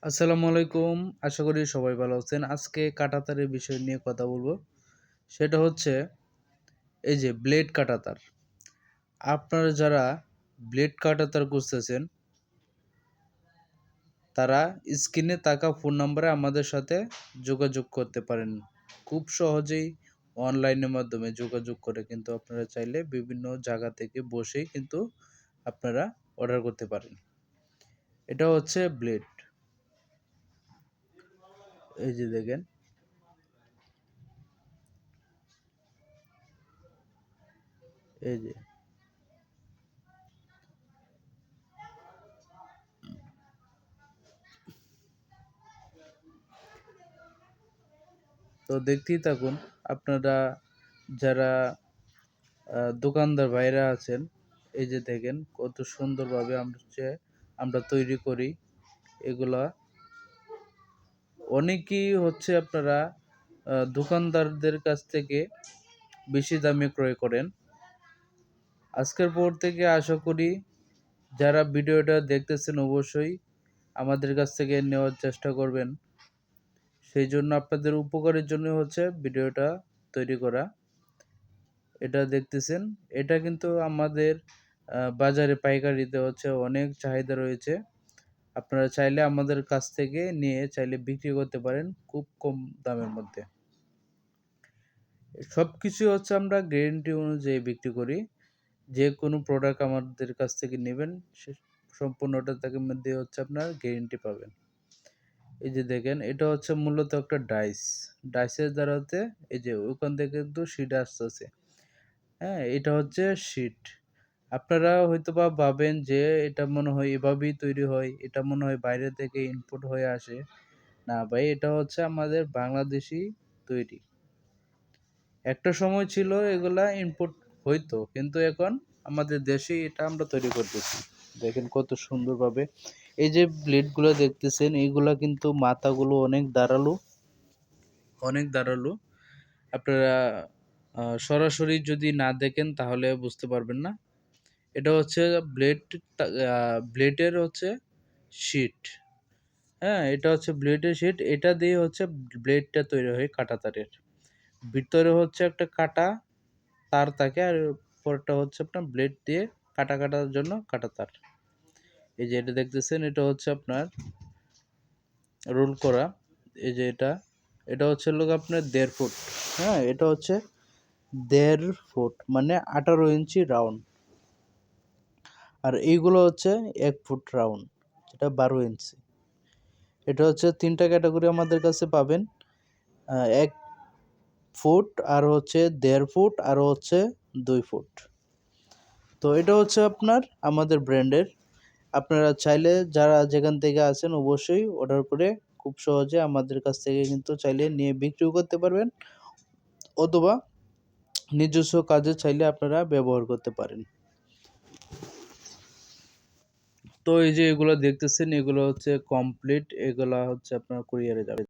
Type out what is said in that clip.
আসসালামু আলাইকুম। আশা করি সবাই ভালো আছেন। আজকে কাঁটাতারের বিষয় নিয়ে কথা বলবো। সেটা হচ্ছে এই যে ব্লেড কাঁটাতার। আপনারা যারা ব্লেড কাঁটাতার খুঁজতেছেন, তারা স্ক্রিনে থাকা ফোন নাম্বারে আমাদের সাথে যোগাযোগ করতে পারেন। খুব সহজেই অনলাইনের মাধ্যমে যোগাযোগ করে কিন্তু আপনারা চাইলে বিভিন্ন জায়গা থেকে বসেই কিন্তু আপনারা অর্ডার করতে পারেন। এটা হচ্ছে ব্লেড। এই যে দেখেন, এই যে তো দেখতেই থাকুন। আপনারা যারা দোকানদার ভাইরা আছেন, এই যে দেখেন কত সুন্দরভাবে আমরা তৈরি করি এগুলা। অনেকেই হচ্ছে আপনারা দোকানদারদের কাছ থেকে বেশি দামে ক্রয় করেন। আজকের পর থেকে আশা করি যারা ভিডিওটা দেখতেছেন অবশ্যই আমাদের কাছ থেকে নেওয়ার চেষ্টা করবেন। সেই জন্য আপনাদের উপকারের জন্য হচ্ছে ভিডিওটা তৈরি করা। এটা দেখতেছেন, এটা কিন্তু আমাদের বাজারে পাইকারিতে হচ্ছে অনেক চাহিদা রয়েছে। আপনারা চাইলে আমাদের কাছ থেকে নিয়ে চাইলে বিক্রি করতে পারেন খুব কম দামের মধ্যে। সবকিছু হচ্ছে আমরা গ্যারান্টি অনুযায়ী বিক্রি করি। যে কোনো প্রোডাক্ট আমাদের কাছ থেকে নেবেন, সে সম্পূর্ণটা তাকে মধ্যে হচ্ছে আপনার গ্যারান্টি পাবেন। এই যে দেখেন, এটা হচ্ছে মূলত একটা ডাইস। ডাইসের দ্বারা হচ্ছে এই যে ওখান থেকে কিন্তু সিট আসতেছে। হ্যাঁ, এটা হচ্ছে শীট। আপনারা হয়তোবা ভাবেন যে এটা মনে হয় এভাবেই তৈরি হয়, এটা মনে হয় বাইরে থেকে ইম্পোর্ট হয়ে আসে। না ভাই, এটা হচ্ছে আমাদের বাংলাদেশী তৈরি। একটা সময় ছিল এগুলা ইম্পোর্ট হইতো, কিন্তু এখন আমাদের দেশেই এটা আমরা তৈরি করতেছি। দেখেন কত সুন্দরভাবে এই যে ব্লেডগুলো দেখতেছেন, এইগুলা কিন্তু মাথাগুলো অনেক ধারালো। আপনারা সরাসরি যদি না দেখেন তাহলে বুঝতে পারবেন না। এটা হচ্ছে ব্লেডের হচ্ছে শিট। হ্যাঁ, এটা হচ্ছে ব্লেডের শিট। এটা দিয়ে হচ্ছে ব্লেডটা তৈরি হয় কাঁটাতারের। ভিতরে হচ্ছে একটা কাটা তার থাকে, আর পরটা হচ্ছে আপনার ব্লেড দিয়ে কাটার জন্য কাঁটাতার। এই যে এটা দেখতেছেন, এটা হচ্ছে আপনার রোল করা। এই যে এটা হচ্ছে লোক আপনার 1.5 ফুট। হ্যাঁ, এটা হচ্ছে 1.5 ফুট মানে 18 ইঞ্চি রাউন্ড। আর এইগুলো হচ্ছে 1 ফুট রাউন্ড, যেটা 12 ইঞ্চি। এটা হচ্ছে 3টা ক্যাটাগরি আমাদের কাছে পাবেন। 1 ফুট, আর হচ্ছে 1.5 ফুট, আর হচ্ছে 2 ফুট। তো এটা হচ্ছে আপনার আমাদের ব্র্যান্ডের। আপনারা চাইলে যারা যেখান থেকে আছেন অবশ্যই অর্ডার করে খুব সহজে আমাদের কাছ থেকে কিন্তু চাইলে নিয়ে বিক্রিও করতে পারবেন, অথবা নিজস্ব কাজে চাইলে আপনারা ব্যবহার করতে পারেন। তো এই যে এগুলো দেখতেছেন, এগুলো হচ্ছে কমপ্লিট, এগুলা হচ্ছে আপনার কুরিয়ারে যাবে।